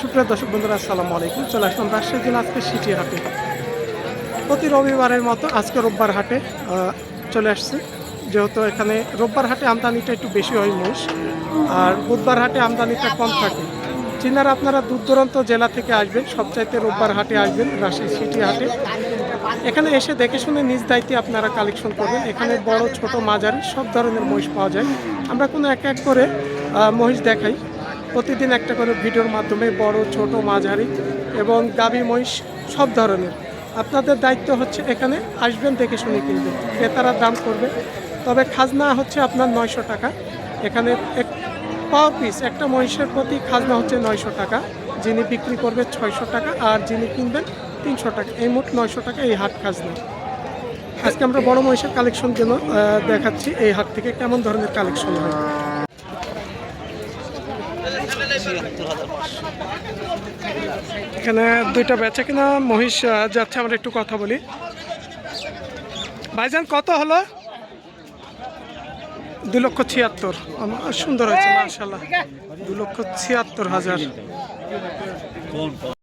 সুপ্রিয় দর্শক বন্ধুরা, আসসালামু আলাইকুম। চলে আসলাম রাজশাহী জেলা আজকে সিটি হাটে। প্রতি রবিবারের মতো আজকে রোববার হাটে চলে আসছে। যেহেতু এখানে রোববার হাটে আমদানিটা একটু বেশি হয় মহিষ, আর বুধবার হাটে আমদানিটা কম থাকে। চিনারা আপনারা দূর দূরান্ত জেলা থেকে আসবেন, সবচাইতে রোববার হাটে আসবেন রাজশাহী সিটি হাটে। এখানে এসে দেখে শুনে নিজ দায়িত্বে আপনারা কালেকশন করবেন। এখানে বড় ছোট মাঝারি সব ধরনের মহিষ পাওয়া যায়। আমরা কোনো এক এক করে মহিষ দেখাই, প্রতিদিন একটা করে ভিডিওর মাধ্যমে বড় ছোট মাঝারি এবং গাভী মহিষ সব ধরনের। আপনাদের দায়িত্ব হচ্ছে এখানে আসবেন, দেখে শুনে কিনবেন, ক্রেতারা দাম করবে। তবে খাজনা হচ্ছে আপনার 900 টাকা। এখানে পার পিস একটা মহিষের প্রতি খাজনা হচ্ছে 900 টাকা। যিনি বিক্রি করবে 600 টাকা, আর যিনি কিনবেন 300 টাকা। এই মোট 900 টাকা এই হাট খাজনা। আজকে আমরা বড় মহিষের কালেকশন জন্য দেখাচ্ছি এই হাট থেকে কেমন ধরনের কালেকশন হয়। এখানে দুইটা বেচা কিনা মহিষ যাচ্ছে, আমরা একটু কথা বলি। ভাইজান কত হলো? 2,76,000। সুন্দর হয়েছে মাশাআল্লাহ। 2,76,000।